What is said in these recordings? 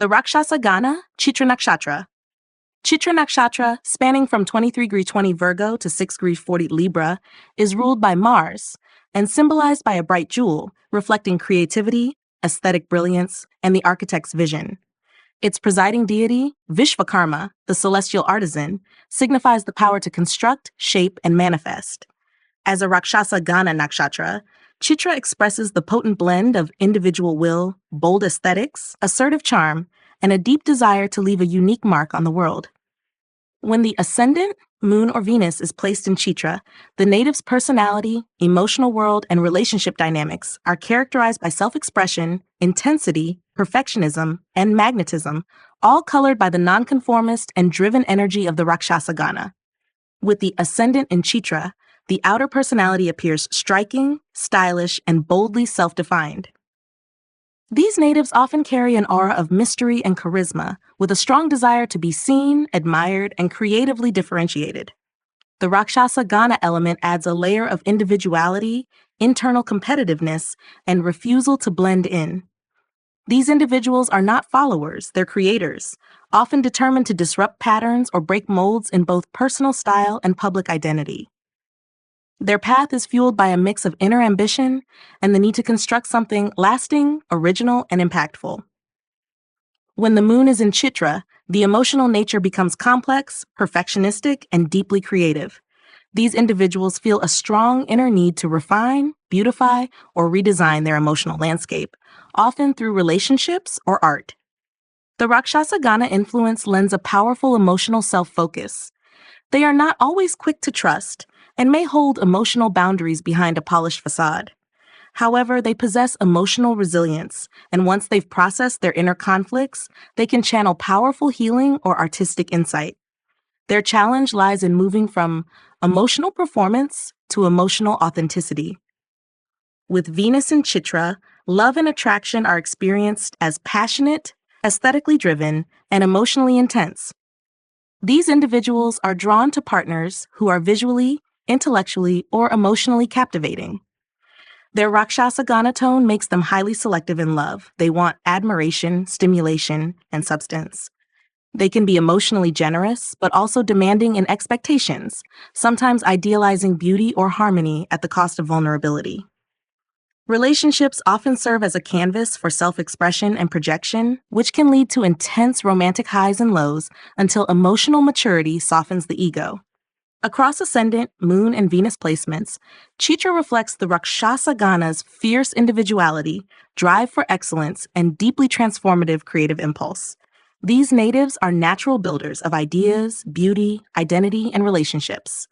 The Rakshasa Gana Chitra Nakshatra. Chitra Nakshatra, spanning from 23°20 Virgo to 6°40 Libra, is ruled by Mars and symbolized by a bright jewel, reflecting creativity, aesthetic brilliance, and the architect's vision. Its presiding deity, Vishakha, the celestial artisan, signifies the power to construct, shape, and manifest. As a Rakshasa Gana Nakshatra, Chitra expresses the potent blend of individual will, bold aesthetics, assertive charm, and a deep desire to leave a unique mark on the world. When the Ascendant, Moon, or Venus is placed in Chitra, the native's personality, emotional world, and relationship dynamics are characterized by self-expression, intensity, perfectionism, and magnetism, all colored by the nonconformist and driven energy of the Rakshasa Gana. With the Ascendant in Chitra, the outer personality appears striking, stylish, and boldly self-defined. These natives often carry an aura of mystery and charisma, with a strong desire to be seen, admired, and creatively differentiated. The Rakshasa Gana element adds a layer of individuality, internal competitiveness, and refusal to blend in. These individuals are not followers, they're creators, often determined to disrupt patterns or break molds in both personal style and public identity. Their path is fueled by a mix of inner ambition and the need to construct something lasting, original, and impactful. When the moon is in Chitra, the emotional nature becomes complex, perfectionistic, and deeply creative. These individuals feel a strong inner need to refine, beautify, or redesign their emotional landscape, often through relationships or art. The Rakshasa Gana influence lends a powerful emotional self-focus. They are not always quick to trust and may hold emotional boundaries behind a polished facade. However, they possess emotional resilience, and once they've processed their inner conflicts, they can channel powerful healing or artistic insight. Their challenge lies in moving from emotional performance to emotional authenticity. With Venus in Chitra, love and attraction are experienced as passionate, aesthetically driven, and emotionally intense. These individuals are drawn to partners who are visually, intellectually, or emotionally captivating. Their Rakshasa Gana tone makes them highly selective in love. They want admiration, stimulation, and substance. They can be emotionally generous, but also demanding in expectations, sometimes idealizing beauty or harmony at the cost of vulnerability. Relationships often serve as a canvas for self-expression and projection, which can lead to intense romantic highs and lows until emotional maturity softens the ego. Across Ascendant, Moon, and Venus placements, Chitra reflects the Rakshasa Gana's fierce individuality, drive for excellence, and deeply transformative creative impulse. These natives are natural builders of ideas, beauty, identity, and relationships.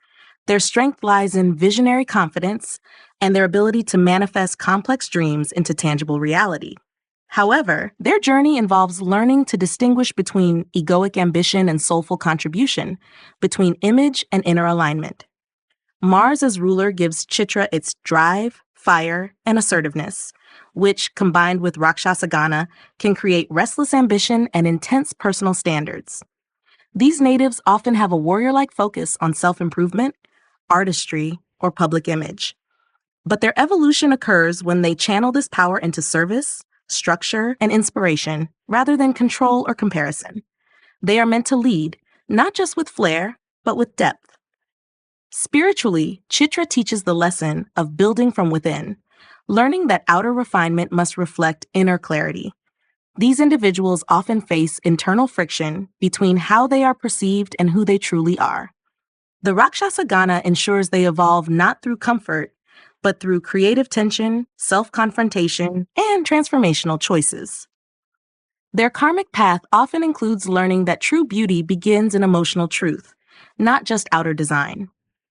Their strength lies in visionary confidence and their ability to manifest complex dreams into tangible reality. However, their journey involves learning to distinguish between egoic ambition and soulful contribution, between image and inner alignment. Mars as ruler gives Chitra its drive, fire, and assertiveness, which, combined with Rakshasa Gana, can create restless ambition and intense personal standards. These natives often have a warrior-like focus on self-improvement, artistry, or public image. But their evolution occurs when they channel this power into service, structure, and inspiration, rather than control or comparison. They are meant to lead, not just with flair, but with depth. Spiritually, Chitra teaches the lesson of building from within, learning that outer refinement must reflect inner clarity. These individuals often face internal friction between how they are perceived and who they truly are. The Rakshasa Gana ensures they evolve not through comfort, but through creative tension, self-confrontation, and transformational choices. Their karmic path often includes learning that true beauty begins in emotional truth, not just outer design.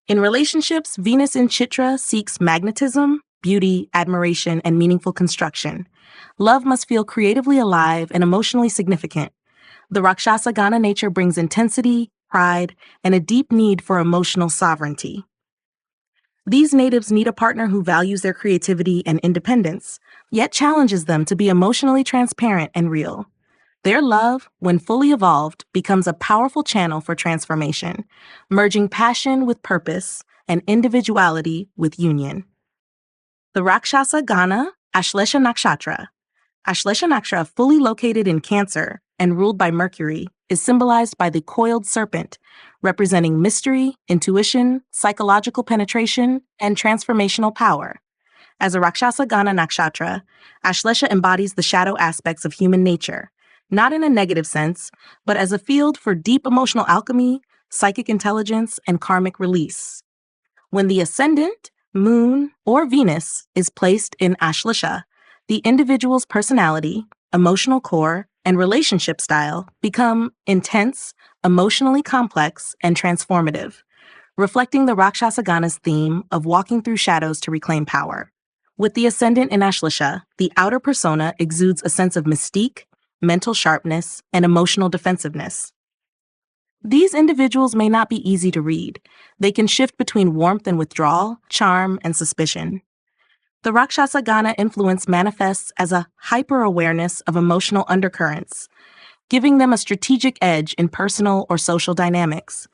In relationships, Venus in Chitra seeks magnetism, beauty, admiration, and meaningful construction. Love must feel creatively alive and emotionally significant. The Rakshasa Gana nature brings intensity, pride, and a deep need for emotional sovereignty. These natives need a partner who values their creativity and independence, yet challenges them to be emotionally transparent and real. Their love, when fully evolved, becomes a powerful channel for transformation, merging passion with purpose and individuality with union. The Rakshasa Gana Ashlesha Nakshatra. Ashlesha Nakshatra, fully located in Cancer, and ruled by Mercury, is symbolized by the coiled serpent, representing mystery, intuition, psychological penetration, and transformational power. As a Rakshasa Gana Nakshatra, Ashlesha embodies the shadow aspects of human nature, not in a negative sense, but as a field for deep emotional alchemy, psychic intelligence, and karmic release. When the Ascendant, Moon, or Venus is placed in Ashlesha, the individual's personality, emotional core, and relationship style become intense, emotionally complex, and transformative, reflecting the Rakshasa Gana's theme of walking through shadows to reclaim power. With the Ascendant in Ashlesha, the outer persona exudes a sense of mystique, mental sharpness, and emotional defensiveness. These individuals may not be easy to read. They can shift between warmth and withdrawal, charm and suspicion. The Rakshasa Gana influence manifests as a hyper-awareness of emotional undercurrents, giving them a strategic edge in personal or social dynamics.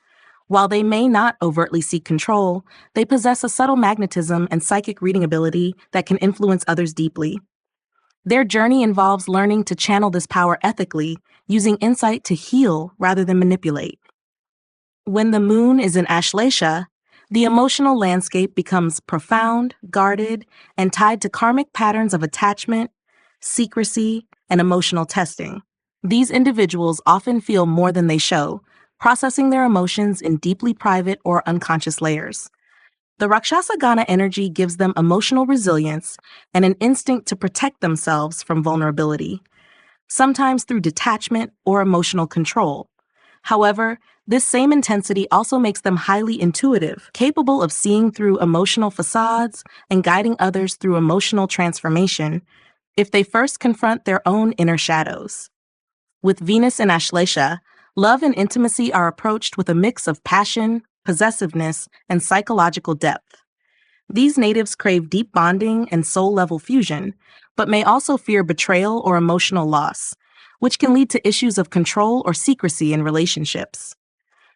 While they may not overtly seek control, they possess a subtle magnetism and psychic reading ability that can influence others deeply. Their journey involves learning to channel this power ethically, using insight to heal rather than manipulate. When the moon is in Ashlesha, the emotional landscape becomes profound, guarded, and tied to karmic patterns of attachment, secrecy, and emotional testing. These individuals often feel more than they show, processing their emotions in deeply private or unconscious layers. The Rakshasa Gana energy gives them emotional resilience and an instinct to protect themselves from vulnerability, sometimes through detachment or emotional control. However, this same intensity also makes them highly intuitive, capable of seeing through emotional facades and guiding others through emotional transformation if they first confront their own inner shadows. With Venus in Ashlesha, love and intimacy are approached with a mix of passion, possessiveness, and psychological depth. These natives crave deep bonding and soul-level fusion, but may also fear betrayal or emotional loss, which can lead to issues of control or secrecy in relationships.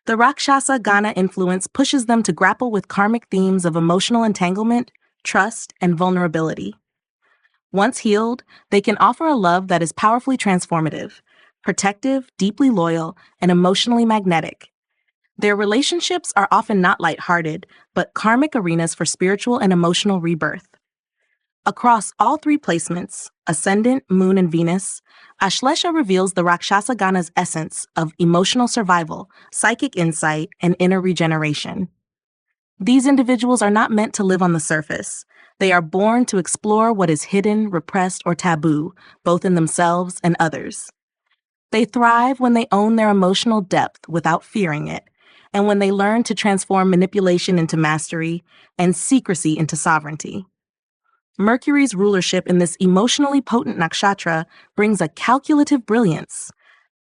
The Rakshasa Gana influence pushes them to grapple with karmic themes of emotional entanglement, trust, and vulnerability. Once healed, they can offer a love that is powerfully transformative, protective, deeply loyal, and emotionally magnetic. Their relationships are often not lighthearted, but karmic arenas for spiritual and emotional rebirth. Across all three placements, Ascendant, Moon, and Venus, Ashlesha reveals the Rakshasa Gana's essence of emotional survival, psychic insight, and inner regeneration. These individuals are not meant to live on the surface. They are born to explore what is hidden, repressed, or taboo, both in themselves and others. They thrive when they own their emotional depth without fearing it, and when they learn to transform manipulation into mastery and secrecy into sovereignty. Mercury's rulership in this emotionally potent nakshatra brings a calculative brilliance,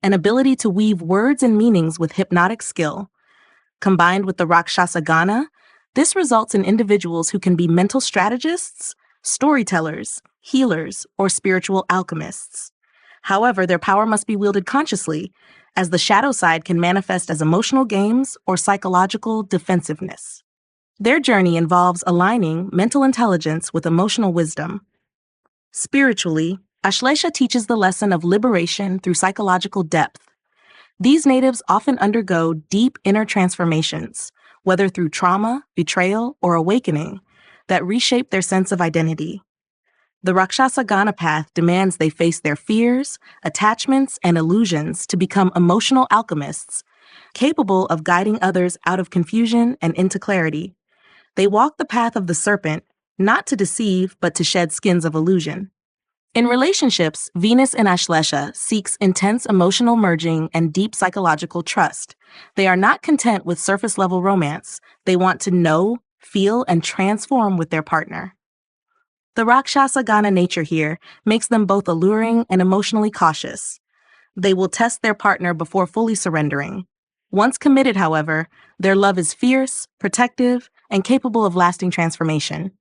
an ability to weave words and meanings with hypnotic skill. Combined with the Rakshasa Gana, this results in individuals who can be mental strategists, storytellers, healers, or spiritual alchemists. However, their power must be wielded consciously, as the shadow side can manifest as emotional games or psychological defensiveness. Their journey involves aligning mental intelligence with emotional wisdom. Spiritually, Ashlesha teaches the lesson of liberation through psychological depth. These natives often undergo deep inner transformations, whether through trauma, betrayal, or awakening, that reshape their sense of identity. The Rakshasa Gana path demands they face their fears, attachments, and illusions to become emotional alchemists, capable of guiding others out of confusion and into clarity. They walk the path of the serpent, not to deceive, but to shed skins of illusion. In relationships, Venus in Ashlesha seeks intense emotional merging and deep psychological trust. They are not content with surface-level romance. They want to know, feel, and transform with their partner. The Rakshasa Gana nature here makes them both alluring and emotionally cautious. They will test their partner before fully surrendering. Once committed, however, their love is fierce, protective, and capable of lasting transformation.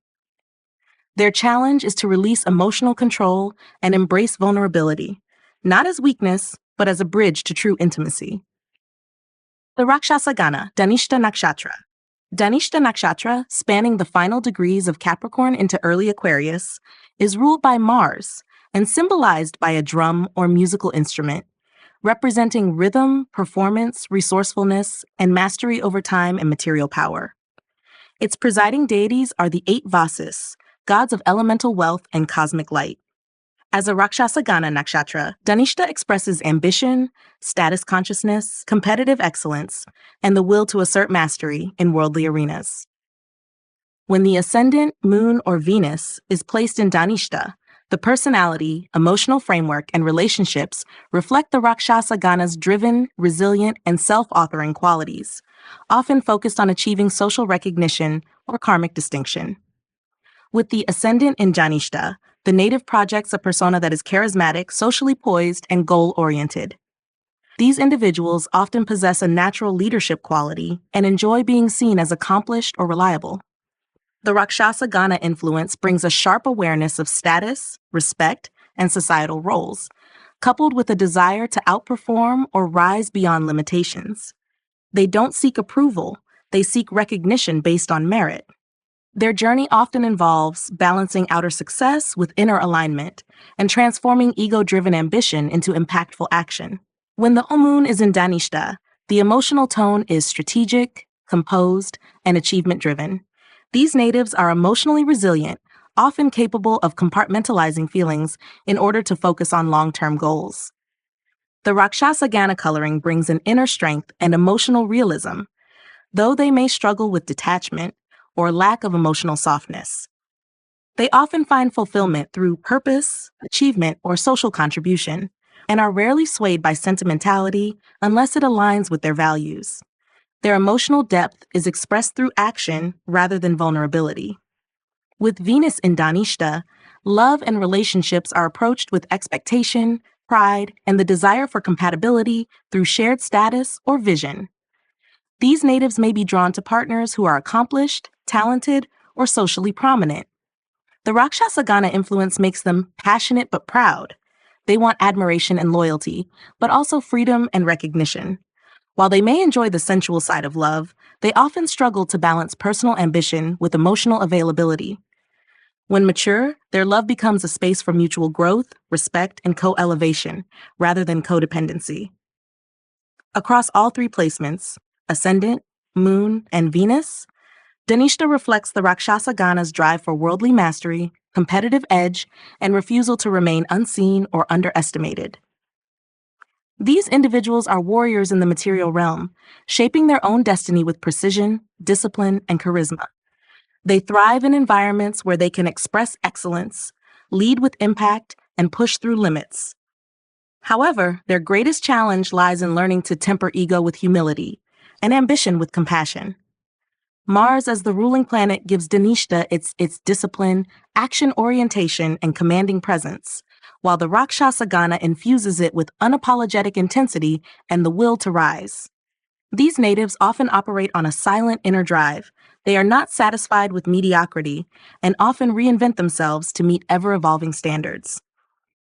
Their challenge is to release emotional control and embrace vulnerability, not as weakness, but as a bridge to true intimacy. The Rakshasa Gana, Dhanishta Nakshatra. Dhanishta Nakshatra, spanning the final degrees of Capricorn into early Aquarius, is ruled by Mars and symbolized by a drum or musical instrument, representing rhythm, performance, resourcefulness, and mastery over time and material power. Its presiding deities are the 8 Vasis, gods of elemental wealth and cosmic light. As a Rakshasa Gana Nakshatra, Dhanishta expresses ambition, status consciousness, competitive excellence, and the will to assert mastery in worldly arenas. When the Ascendant, Moon, or Venus is placed in Dhanishta, the personality, emotional framework, and relationships reflect the Rakshasa Gana's driven, resilient, and self-authoring qualities, often focused on achieving social recognition or karmic distinction. With the Ascendant in Dhanishta, the native projects a persona that is charismatic, socially poised, and goal-oriented. These individuals often possess a natural leadership quality and enjoy being seen as accomplished or reliable. The Rakshasa Gana influence brings a sharp awareness of status, respect, and societal roles, coupled with a desire to outperform or rise beyond limitations. They don't seek approval, they seek recognition based on merit. Their journey often involves balancing outer success with inner alignment and transforming ego-driven ambition into impactful action. When the moon is in Dhanishta, the emotional tone is strategic, composed, and achievement-driven. These natives are emotionally resilient, often capable of compartmentalizing feelings in order to focus on long-term goals. The Rakshasa Gana coloring brings an inner strength and emotional realism, though they may struggle with detachment or lack of emotional softness. They often find fulfillment through purpose, achievement, or social contribution, and are rarely swayed by sentimentality unless it aligns with their values. Their emotional depth is expressed through action rather than vulnerability. With Venus in Dhanishta, love and relationships are approached with expectation, pride, and the desire for compatibility through shared status or vision. These natives may be drawn to partners who are accomplished, talented, or socially prominent. The Rakshasa Gana influence makes them passionate but proud. They want admiration and loyalty, but also freedom and recognition. While they may enjoy the sensual side of love, they often struggle to balance personal ambition with emotional availability. When mature, their love becomes a space for mutual growth, respect, and co-elevation, rather than codependency. Across all 3 placements, Ascendant, Moon, and Venus, Dhanishta reflects the Rakshasa Gana's drive for worldly mastery, competitive edge, and refusal to remain unseen or underestimated. These individuals are warriors in the material realm, shaping their own destiny with precision, discipline, and charisma. They thrive in environments where they can express excellence, lead with impact, and push through limits. However, their greatest challenge lies in learning to temper ego with humility and ambition with compassion. Mars as the ruling planet gives Dhanishta its discipline, action orientation, and commanding presence, while the Rakshasa Gana infuses it with unapologetic intensity and the will to rise. These natives often operate on a silent inner drive. They are not satisfied with mediocrity and often reinvent themselves to meet ever-evolving standards.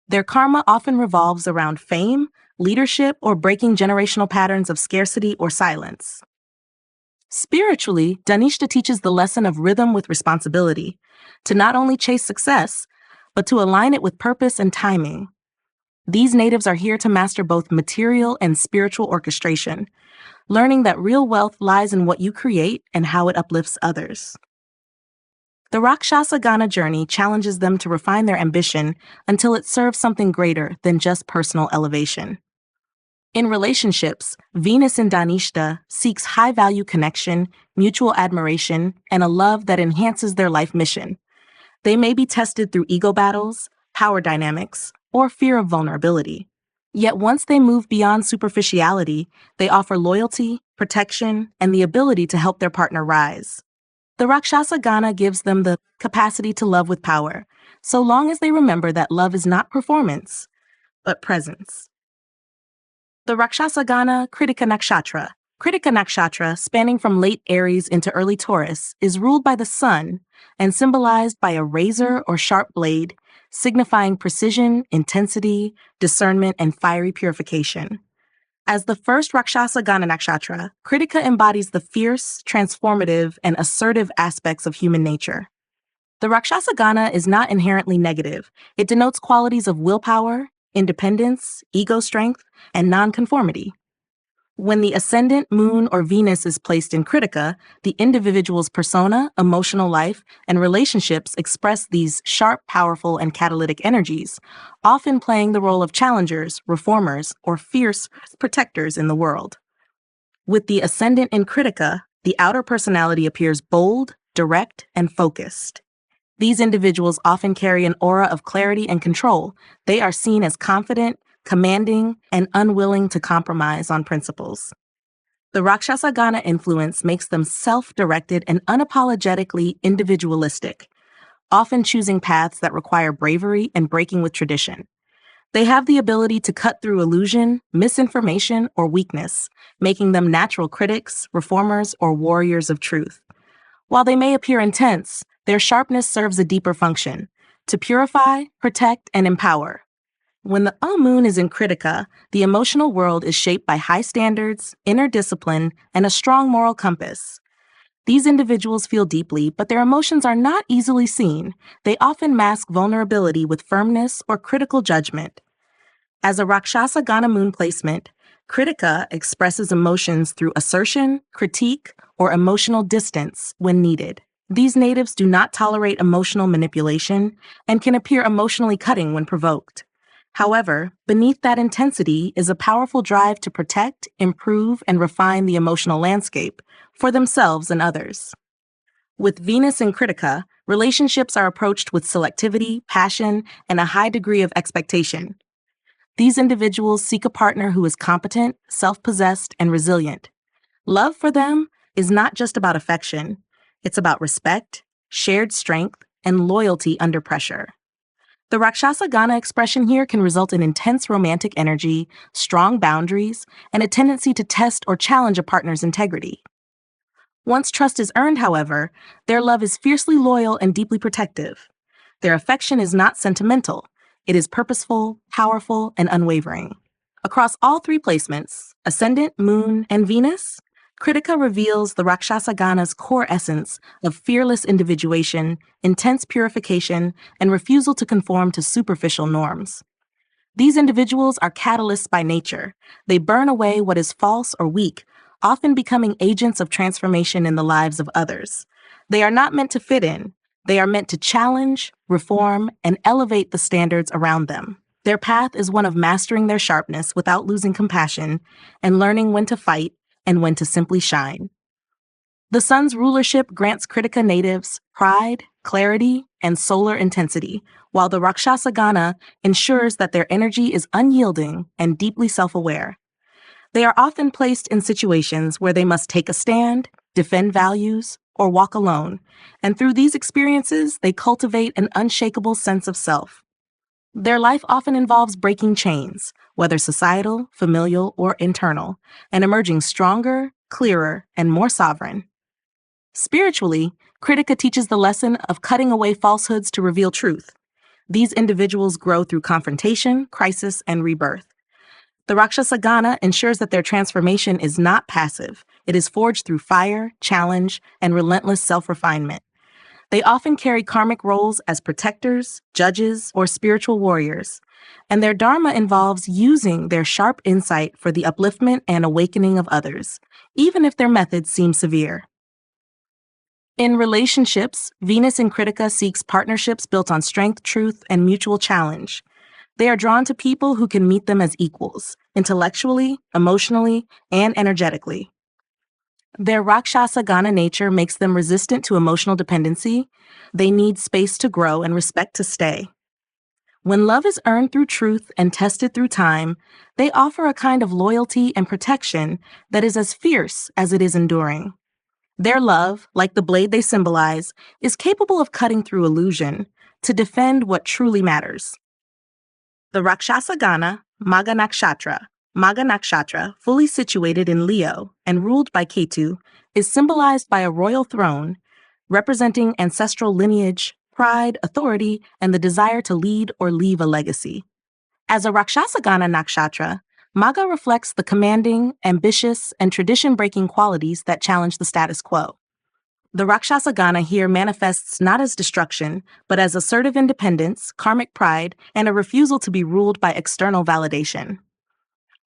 Their karma often revolves around fame, leadership, or breaking generational patterns of scarcity or silence. Spiritually, Dhanishta teaches the lesson of rhythm with responsibility, to not only chase success, but to align it with purpose and timing. These natives are here to master both material and spiritual orchestration, learning that real wealth lies in what you create and how it uplifts others. The Rakshasa Gana journey challenges them to refine their ambition until it serves something greater than just personal elevation. In relationships, Venus in Dhanishta seeks high-value connection, mutual admiration, and a love that enhances their life mission. They may be tested through ego battles, power dynamics, or fear of vulnerability. Yet once they move beyond superficiality, they offer loyalty, protection, and the ability to help their partner rise. The Rakshasa Gana gives them the capacity to love with power, so long as they remember that love is not performance, but presence. The Rakshasa Gana Kritika Nakshatra. Kritika Nakshatra, spanning from late Aries into early Taurus, is ruled by the sun and symbolized by a razor or sharp blade, signifying precision, intensity, discernment, and fiery purification. As the first Rakshasa Gana Nakshatra, Kritika embodies the fierce, transformative, and assertive aspects of human nature. The Rakshasa Gana is not inherently negative. It denotes qualities of willpower, independence, ego strength, and nonconformity. When the ascendant, moon, or Venus is placed in Kritika, the individual's persona, emotional life, and relationships express these sharp, powerful, and catalytic energies, often playing the role of challengers, reformers, or fierce protectors in the world. With the ascendant in Kritika, the outer personality appears bold, direct, and focused. These individuals often carry an aura of clarity and control. They are seen as confident, commanding, and unwilling to compromise on principles. The Rakshasa Gana influence makes them self-directed and unapologetically individualistic, often choosing paths that require bravery and breaking with tradition. They have the ability to cut through illusion, misinformation, or weakness, making them natural critics, reformers, or warriors of truth. While they may appear intense, their sharpness serves a deeper function: to purify, protect, and empower. When the moon is in Kritika, the emotional world is shaped by high standards, inner discipline, and a strong moral compass. These individuals feel deeply, but their emotions are not easily seen. They often mask vulnerability with firmness or critical judgment. As a Rakshasa Gana moon placement, Kritika expresses emotions through assertion, critique, or emotional distance when needed. These natives do not tolerate emotional manipulation and can appear emotionally cutting when provoked. However, beneath that intensity is a powerful drive to protect, improve, and refine the emotional landscape for themselves and others. With Venus in Kritika, relationships are approached with selectivity, passion, and a high degree of expectation. These individuals seek a partner who is competent, self-possessed, and resilient. Love for them is not just about affection. It's about respect, shared strength, and loyalty under pressure. The Rakshasa Gana expression here can result in intense romantic energy, strong boundaries, and a tendency to test or challenge a partner's integrity. Once trust is earned, however, their love is fiercely loyal and deeply protective. Their affection is not sentimental. It is purposeful, powerful, and unwavering. Across all three placements, Ascendant, Moon, and Venus, Kritika reveals the Rakshasa Gana's core essence of fearless individuation, intense purification, and refusal to conform to superficial norms. These individuals are catalysts by nature. They burn away what is false or weak, often becoming agents of transformation in the lives of others. They are not meant to fit in. They are meant to challenge, reform, and elevate the standards around them. Their path is one of mastering their sharpness without losing compassion and learning when to fight and when to simply shine. The sun's rulership grants Kritika natives pride, clarity, and solar intensity, while the Rakshasa Gana ensures that their energy is unyielding and deeply self-aware. They are often placed in situations where they must take a stand, defend values, or walk alone, and through these experiences, they cultivate an unshakable sense of self. Their life often involves breaking chains, whether societal, familial, or internal, and emerging stronger, clearer, and more sovereign. Spiritually, Kritika teaches the lesson of cutting away falsehoods to reveal truth. These individuals grow through confrontation, crisis, and rebirth. The Rakshasa Gana ensures that their transformation is not passive. It is forged through fire, challenge, and relentless self-refinement. They often carry karmic roles as protectors, judges, or spiritual warriors, and their dharma involves using their sharp insight for the upliftment and awakening of others, even if their methods seem severe. In relationships, Venus in Kritika seeks partnerships built on strength, truth, and mutual challenge. They are drawn to people who can meet them as equals, intellectually, emotionally, and energetically. Their Rakshasa Gana nature makes them resistant to emotional dependency. They need space to grow and respect to stay. When love is earned through truth and tested through time, they offer a kind of loyalty and protection that is as fierce as it is enduring. Their love, like the blade they symbolize, is capable of cutting through illusion to defend what truly matters. The Rakshasa Gana, Magha Nakshatra, fully situated in Leo and ruled by Ketu, is symbolized by a royal throne, representing ancestral lineage, pride, authority, and the desire to lead or leave a legacy. As a Rakshasa Gana Nakshatra, Magha reflects the commanding, ambitious, and tradition-breaking qualities that challenge the status quo. The Rakshasa Gana here manifests not as destruction, but as assertive independence, karmic pride, and a refusal to be ruled by external validation.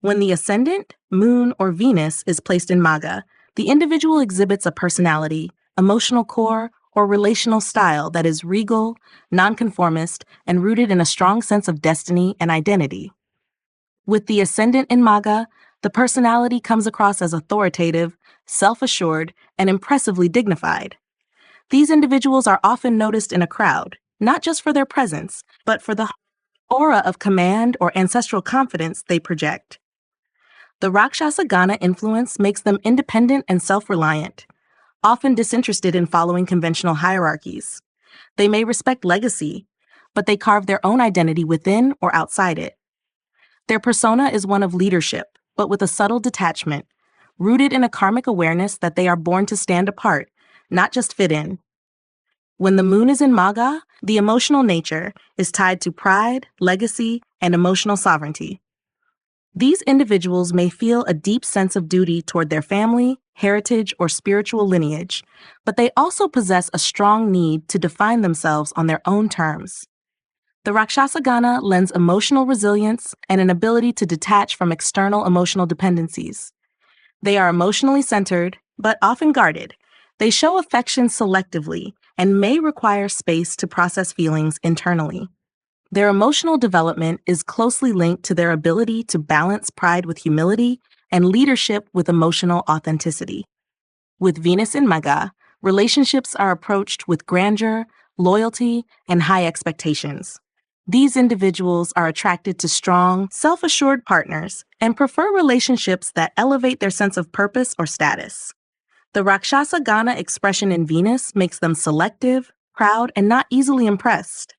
When the Ascendant, Moon, or Venus is placed in Maga, the individual exhibits a personality, emotional core, or relational style that is regal, nonconformist, and rooted in a strong sense of destiny and identity. With the Ascendant in Maga, the personality comes across as authoritative, self-assured, and impressively dignified. These individuals are often noticed in a crowd, not just for their presence, but for the aura of command or ancestral confidence they project. The Rakshasa Gana influence makes them independent and self-reliant, often disinterested in following conventional hierarchies. They may respect legacy, but they carve their own identity within or outside it. Their persona is one of leadership, but with a subtle detachment, rooted in a karmic awareness that they are born to stand apart, not just fit in. When the moon is in Maga, the emotional nature is tied to pride, legacy, and emotional sovereignty. These individuals may feel a deep sense of duty toward their family, heritage, or spiritual lineage, but they also possess a strong need to define themselves on their own terms. The Rakshasa Gana lends emotional resilience and an ability to detach from external emotional dependencies. They are emotionally centered, but often guarded. They show affection selectively and may require space to process feelings internally. Their emotional development is closely linked to their ability to balance pride with humility and leadership with emotional authenticity. With Venus in Maga, relationships are approached with grandeur, loyalty, and high expectations. These individuals are attracted to strong, self-assured partners and prefer relationships that elevate their sense of purpose or status. The Rakshasa Gana expression in Venus makes them selective, proud, and not easily impressed.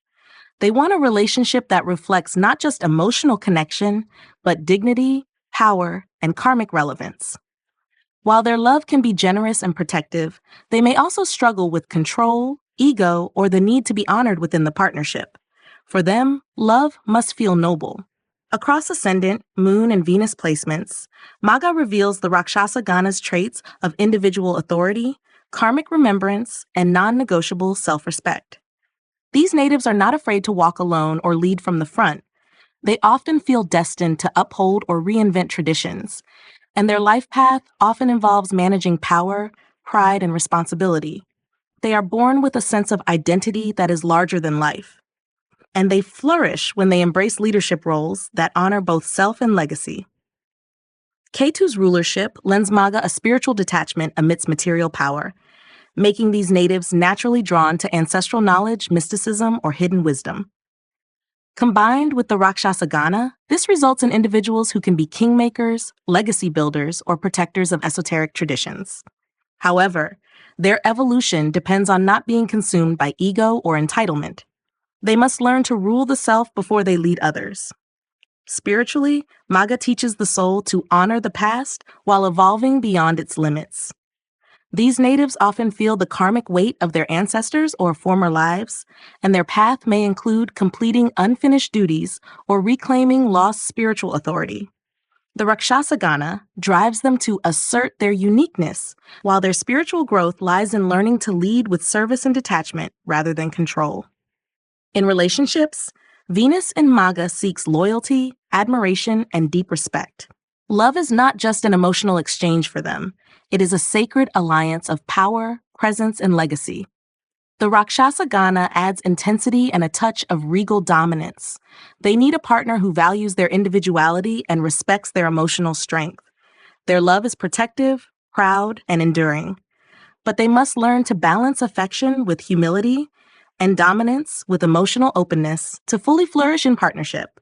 They want a relationship that reflects not just emotional connection, but dignity, power, and karmic relevance. While their love can be generous and protective, they may also struggle with control, ego, or the need to be honored within the partnership. For them, love must feel noble. Across Ascendant, Moon, and Venus placements, Maga reveals the Rakshasa Gana's traits of individual authority, karmic remembrance, and non-negotiable self-respect. These natives are not afraid to walk alone or lead from the front. They often feel destined to uphold or reinvent traditions, and their life path often involves managing power, pride, and responsibility. They are born with a sense of identity that is larger than life, and they flourish when they embrace leadership roles that honor both self and legacy. Ketu's rulership lends Maga a spiritual detachment amidst material power, making these natives naturally drawn to ancestral knowledge, mysticism, or hidden wisdom. Combined with the Rakshasa Gana, this results in individuals who can be kingmakers, legacy builders, or protectors of esoteric traditions. However, their evolution depends on not being consumed by ego or entitlement. They must learn to rule the self before they lead others. Spiritually, Maga teaches the soul to honor the past while evolving beyond its limits. These natives often feel the karmic weight of their ancestors or former lives, and their path may include completing unfinished duties or reclaiming lost spiritual authority. The Rakshasa Gana drives them to assert their uniqueness, while their spiritual growth lies in learning to lead with service and detachment rather than control. In relationships, Venus in Maga seeks loyalty, admiration, and deep respect. Love is not just an emotional exchange for them. It is a sacred alliance of power, presence, and legacy. The Rakshasa Gana adds intensity and a touch of regal dominance. They need a partner who values their individuality and respects their emotional strength. Their love is protective, proud, and enduring. But they must learn to balance affection with humility and dominance with emotional openness to fully flourish in partnership.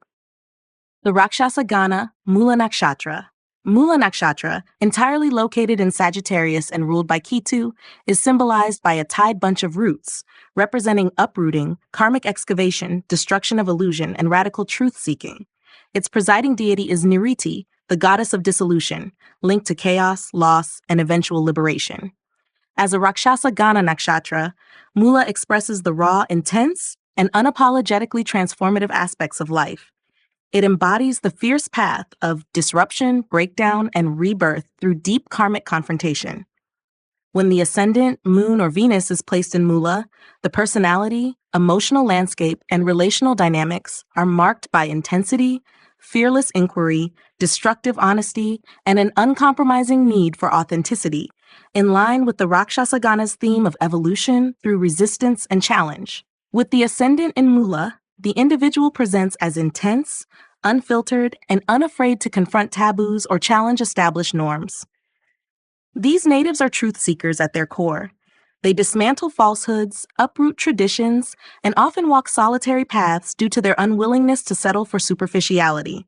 The Rakshasa Gana Moola Nakshatra. Moola Nakshatra, entirely located in Sagittarius and ruled by Ketu, is symbolized by a tied bunch of roots, representing uprooting, karmic excavation, destruction of illusion, and radical truth-seeking. Its presiding deity is Niriti, the goddess of dissolution, linked to chaos, loss, and eventual liberation. As a Rakshasa Gana Nakshatra, Moola expresses the raw, intense, and unapologetically transformative aspects of life. It embodies the fierce path of disruption, breakdown, and rebirth through deep karmic confrontation. When the ascendant, moon, or Venus is placed in Moola, the personality, emotional landscape, and relational dynamics are marked by intensity, fearless inquiry, destructive honesty, and an uncompromising need for authenticity, in line with the Rakshasa Gana's theme of evolution through resistance and challenge. With the ascendant in Moola, the individual presents as intense, unfiltered, and unafraid to confront taboos or challenge established norms. These natives are truth seekers at their core. They dismantle falsehoods, uproot traditions, and often walk solitary paths due to their unwillingness to settle for superficiality.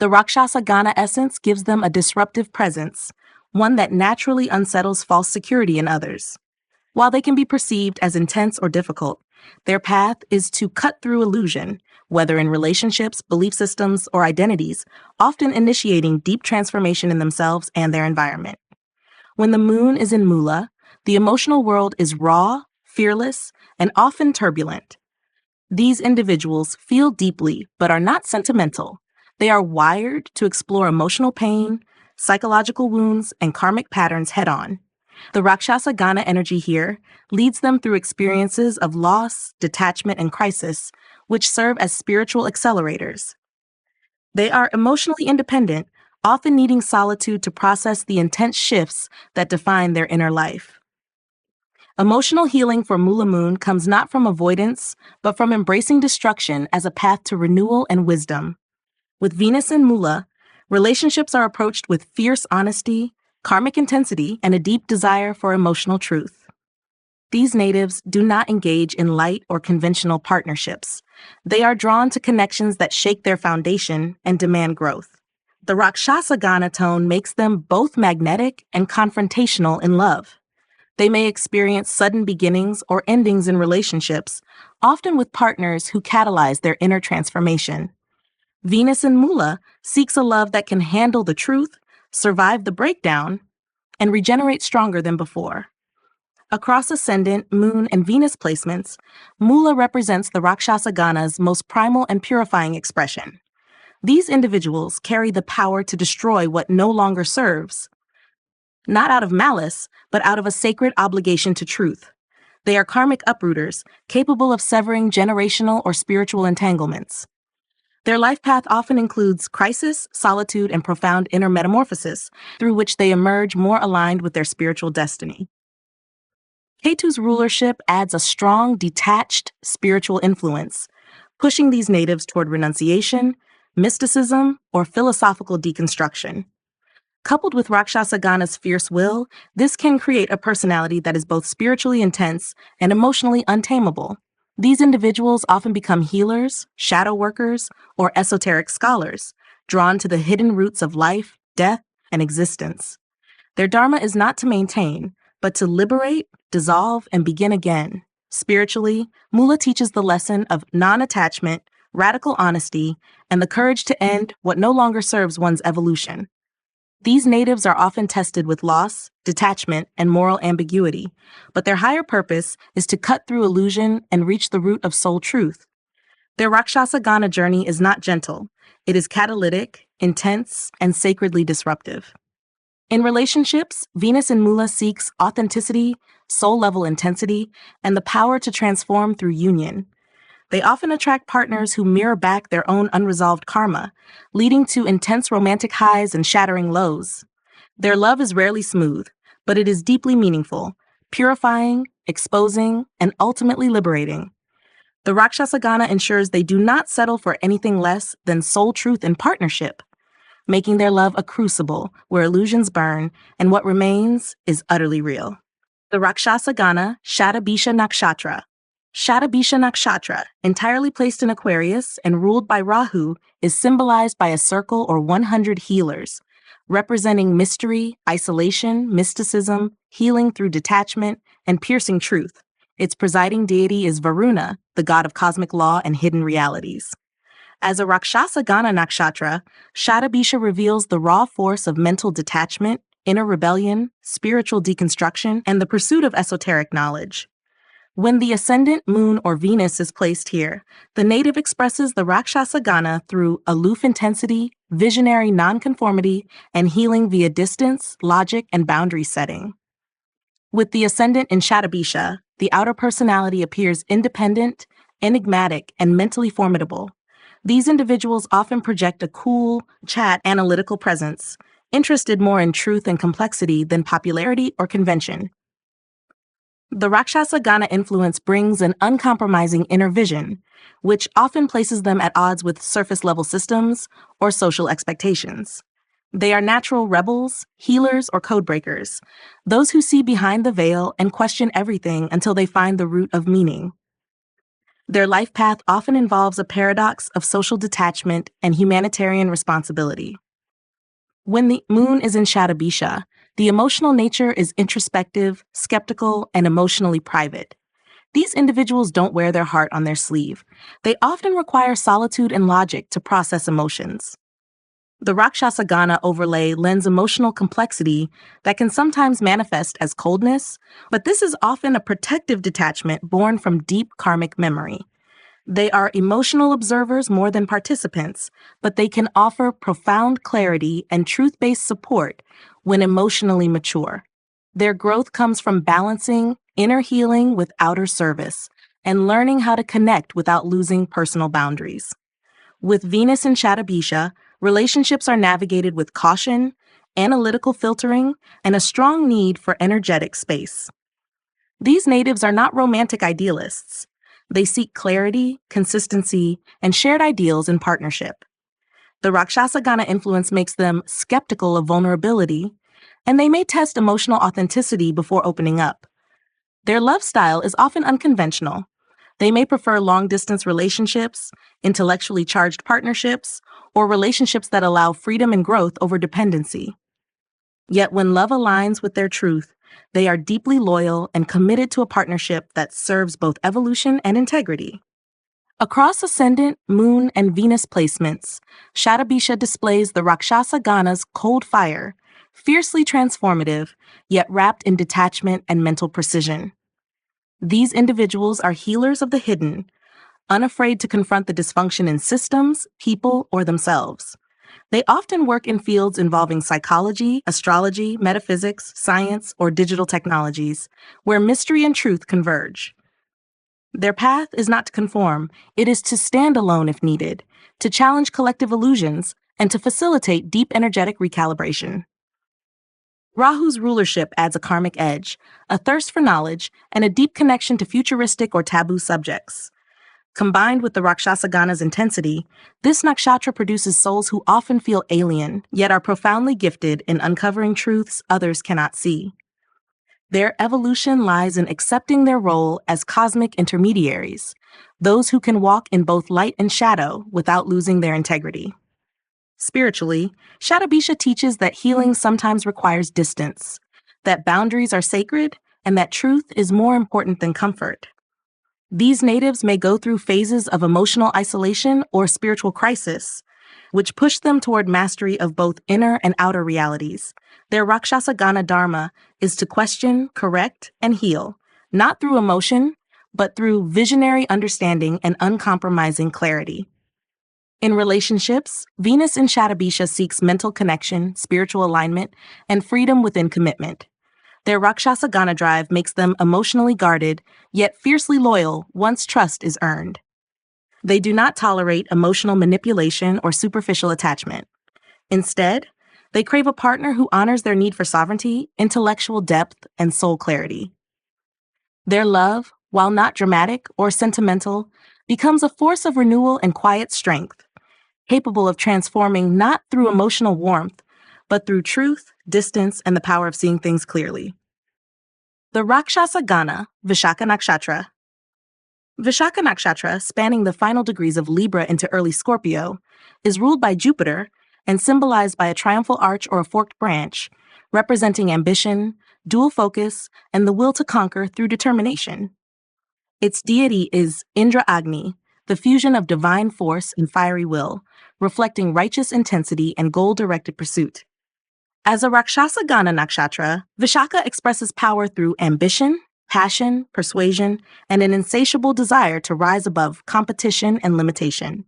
The Rakshasa Gana essence gives them a disruptive presence, one that naturally unsettles false security in others. While they can be perceived as intense or difficult, their path is to cut through illusion, whether in relationships, belief systems, or identities, often initiating deep transformation in themselves and their environment. When the moon is in Moola, the emotional world is raw, fearless, and often turbulent. These individuals feel deeply but are not sentimental. They are wired to explore emotional pain, psychological wounds, and karmic patterns head-on. The Rakshasa Gana energy here leads them through experiences of loss, detachment, and crisis, which serve as spiritual accelerators. They are emotionally independent, often needing solitude to process the intense shifts that define their inner life. Emotional healing for Moola Moon comes not from avoidance, but from embracing destruction as a path to renewal and wisdom. With Venus in Moola, relationships are approached with fierce honesty, karmic intensity, and a deep desire for emotional truth. These natives do not engage in light or conventional partnerships. They are drawn to connections that shake their foundation and demand growth. The Rakshasa Gana tone makes them both magnetic and confrontational in love. They may experience sudden beginnings or endings in relationships, often with partners who catalyze their inner transformation. Venus in Moola seeks a love that can handle the truth, survive the breakdown, and regenerate stronger than before. Across Ascendant, Moon, and Venus placements, Moola represents the Rakshasa Gana's most primal and purifying expression. These individuals carry the power to destroy what no longer serves, not out of malice, but out of a sacred obligation to truth. They are karmic uprooters, capable of severing generational or spiritual entanglements. Their life path often includes crisis, solitude, and profound inner metamorphosis, through which they emerge more aligned with their spiritual destiny. Ketu's rulership adds a strong, detached spiritual influence, pushing these natives toward renunciation, mysticism, or philosophical deconstruction. Coupled with Rakshasa Gana's fierce will, this can create a personality that is both spiritually intense and emotionally untamable. These individuals often become healers, shadow workers, or esoteric scholars, drawn to the hidden roots of life, death, and existence. Their dharma is not to maintain, but to liberate, dissolve, and begin again. Spiritually, Moola teaches the lesson of non-attachment, radical honesty, and the courage to end what no longer serves one's evolution. These natives are often tested with loss, detachment, and moral ambiguity, but their higher purpose is to cut through illusion and reach the root of soul truth. Their Rakshasa Gana journey is not gentle. It is catalytic, intense, and sacredly disruptive. In relationships, Venus in Moola seeks authenticity, soul-level intensity, and the power to transform through union. They often attract partners who mirror back their own unresolved karma, leading to intense romantic highs and shattering lows. Their love is rarely smooth, but it is deeply meaningful, purifying, exposing, and ultimately liberating. The Rakshasa Gana ensures they do not settle for anything less than soul truth in partnership, making their love a crucible where illusions burn and what remains is utterly real. The Rakshasa Gana Shatabisha Nakshatra. Shatabisha Nakshatra, entirely placed in Aquarius and ruled by Rahu, is symbolized by a circle or 100 healers, representing mystery, isolation, mysticism, healing through detachment, and piercing truth. Its presiding deity is Varuna, the god of cosmic law and hidden realities. As a Rakshasa Gana Nakshatra, Shatabisha reveals the raw force of mental detachment, inner rebellion, spiritual deconstruction, and the pursuit of esoteric knowledge. When the ascendant, moon, or Venus is placed here, the native expresses the Rakshasa Gana through aloof intensity, visionary nonconformity, and healing via distance, logic, and boundary setting. With the ascendant in Shatabisha, the outer personality appears independent, enigmatic, and mentally formidable. These individuals often project a cool, analytical presence, interested more in truth and complexity than popularity or convention. The Rakshasa Gana influence brings an uncompromising inner vision, which often places them at odds with surface-level systems or social expectations. They are natural rebels, healers, or codebreakers, those who see behind the veil and question everything until they find the root of meaning. Their life path often involves a paradox of social detachment and humanitarian responsibility. When the moon is in Shatabisha, the emotional nature is introspective, skeptical, and emotionally private. These individuals don't wear their heart on their sleeve. They often require solitude and logic to process emotions. The Rakshasa Gana overlay lends emotional complexity that can sometimes manifest as coldness, but this is often a protective detachment born from deep karmic memory. They are emotional observers more than participants, but they can offer profound clarity and truth-based support when emotionally mature. Their growth comes from balancing inner healing with outer service and learning how to connect without losing personal boundaries. With Venus in Shatabisha, relationships are navigated with caution, analytical filtering, and a strong need for energetic space. These natives are not romantic idealists. They seek clarity, consistency, and shared ideals in partnership. The Rakshasa Gana influence makes them skeptical of vulnerability, and they may test emotional authenticity before opening up. Their love style is often unconventional. They may prefer long-distance relationships, intellectually charged partnerships, or relationships that allow freedom and growth over dependency. Yet when love aligns with their truth, they are deeply loyal and committed to a partnership that serves both evolution and integrity. Across Ascendant, Moon, and Venus placements, Shatabisha displays the Rakshasa Gana's cold fire, fiercely transformative, yet wrapped in detachment and mental precision. These individuals are healers of the hidden, unafraid to confront the dysfunction in systems, people, or themselves. They often work in fields involving psychology, astrology, metaphysics, science, or digital technologies, where mystery and truth converge. Their path is not to conform, it is to stand alone if needed, to challenge collective illusions, and to facilitate deep energetic recalibration. Rahu's rulership adds a karmic edge, a thirst for knowledge, and a deep connection to futuristic or taboo subjects. Combined with the Rakshasa Gana's intensity, this nakshatra produces souls who often feel alien, yet are profoundly gifted in uncovering truths others cannot see. Their evolution lies in accepting their role as cosmic intermediaries, those who can walk in both light and shadow without losing their integrity. Spiritually, Shatabisha teaches that healing sometimes requires distance, that boundaries are sacred, and that truth is more important than comfort. These natives may go through phases of emotional isolation or spiritual crisis, which push them toward mastery of both inner and outer realities. Their Rakshasa Gana Dharma is to question, correct, and heal, not through emotion, but through visionary understanding and uncompromising clarity. In relationships, Venus in Shatabisha seeks mental connection, spiritual alignment, and freedom within commitment. Their Rakshasa Gana drive makes them emotionally guarded, yet fiercely loyal once trust is earned. They do not tolerate emotional manipulation or superficial attachment. Instead, they crave a partner who honors their need for sovereignty, intellectual depth, and soul clarity. Their love, while not dramatic or sentimental, becomes a force of renewal and quiet strength, capable of transforming not through emotional warmth, but through truth, distance, and the power of seeing things clearly. The Rakshasa Gana, Vishakha Nakshatra. Vishakha Nakshatra, spanning the final degrees of Libra into early Scorpio, is ruled by Jupiter and symbolized by a triumphal arch or a forked branch, representing ambition, dual focus, and the will to conquer through determination. Its deity is Indra Agni, the fusion of divine force and fiery will, reflecting righteous intensity and goal-directed pursuit. As a Rakshasa Gana Nakshatra, Vishakha expresses power through ambition, passion, persuasion, and an insatiable desire to rise above competition and limitation.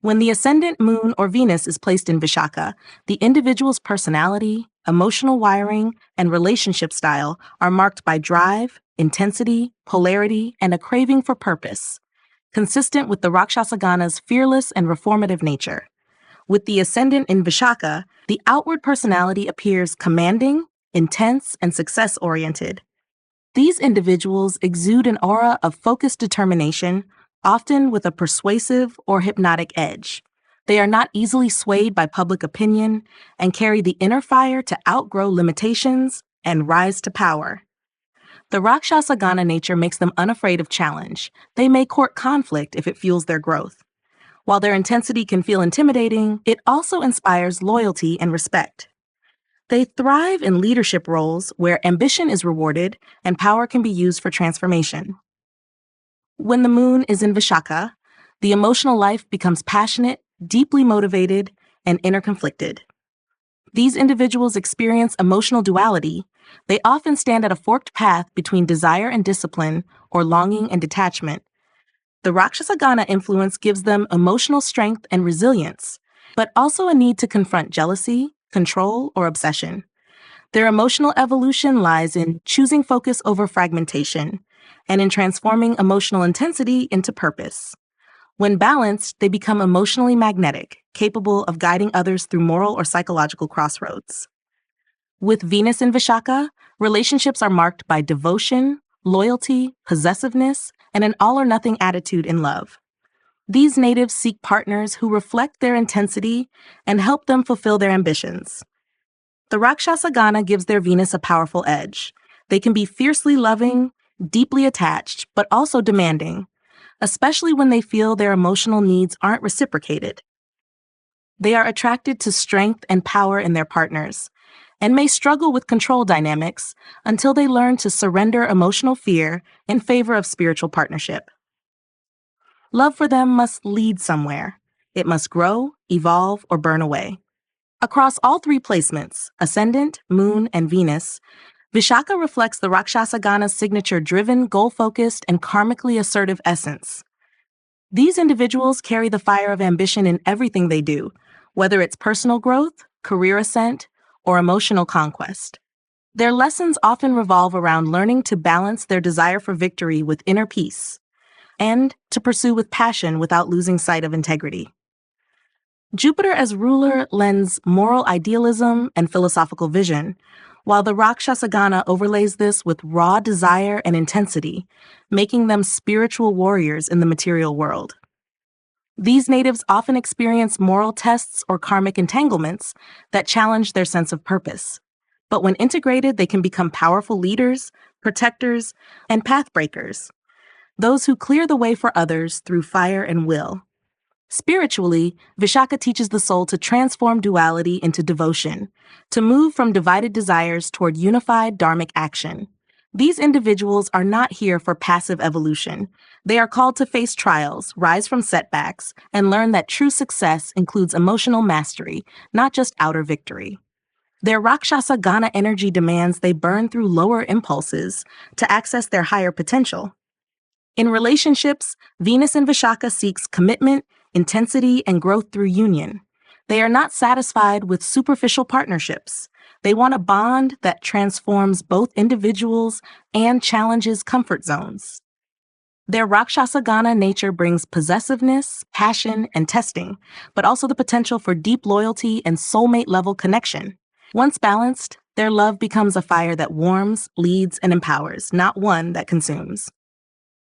When the ascendant moon or Venus is placed in Vishakha, the individual's personality, emotional wiring, and relationship style are marked by drive, intensity, polarity, and a craving for purpose, consistent with the Rakshasa Gana's fearless and reformative nature. With the ascendant in Vishakha, the outward personality appears commanding, intense, and success-oriented. These individuals exude an aura of focused determination, often with a persuasive or hypnotic edge. They are not easily swayed by public opinion and carry the inner fire to outgrow limitations and rise to power. The Rakshasa Gana nature makes them unafraid of challenge. They may court conflict if it fuels their growth. While their intensity can feel intimidating, it also inspires loyalty and respect. They thrive in leadership roles where ambition is rewarded and power can be used for transformation. When the moon is in Vishakha, the emotional life becomes passionate, deeply motivated, and interconflicted. These individuals experience emotional duality. They often stand at a forked path between desire and discipline or longing and detachment. The Rakshasa Gana influence gives them emotional strength and resilience, but also a need to confront jealousy, control, or obsession. Their emotional evolution lies in choosing focus over fragmentation and in transforming emotional intensity into purpose. When balanced, they become emotionally magnetic, capable of guiding others through moral or psychological crossroads. With Venus in Vishakha, relationships are marked by devotion, loyalty, possessiveness, and an all-or-nothing attitude in love. These natives seek partners who reflect their intensity and help them fulfill their ambitions. The Rakshasa Gana gives their Venus a powerful edge. They can be fiercely loving, deeply attached, but also demanding, especially when they feel their emotional needs aren't reciprocated. They are attracted to strength and power in their partners, and may struggle with control dynamics until they learn to surrender emotional fear in favor of spiritual partnership. Love for them must lead somewhere. It must grow, evolve, or burn away. Across all three placements, Ascendant, Moon, and Venus, Vishakha reflects the Rakshasa Gana's signature driven, goal-focused, and karmically assertive essence. These individuals carry the fire of ambition in everything they do, whether it's personal growth, career ascent, or emotional conquest. Their lessons often revolve around learning to balance their desire for victory with inner peace, and to pursue with passion without losing sight of integrity. Jupiter as ruler lends moral idealism and philosophical vision, while the Rakshasa Gana overlays this with raw desire and intensity, making them spiritual warriors in the material world. These natives often experience moral tests or karmic entanglements that challenge their sense of purpose. But when integrated, they can become powerful leaders, protectors, and pathbreakers, those who clear the way for others through fire and will. Spiritually, Vishakha teaches the soul to transform duality into devotion, to move from divided desires toward unified dharmic action. These individuals are not here for passive evolution. They are called to face trials, rise from setbacks, and learn that true success includes emotional mastery, not just outer victory. Their Rakshasa Gana energy demands they burn through lower impulses to access their higher potential. In relationships, Venus in Vishakha seeks commitment, intensity, and growth through union. They are not satisfied with superficial partnerships. They want a bond that transforms both individuals and challenges comfort zones. Their Rakshasa Gana nature brings possessiveness, passion, and testing, but also the potential for deep loyalty and soulmate-level connection. Once balanced, their love becomes a fire that warms, leads, and empowers, not one that consumes.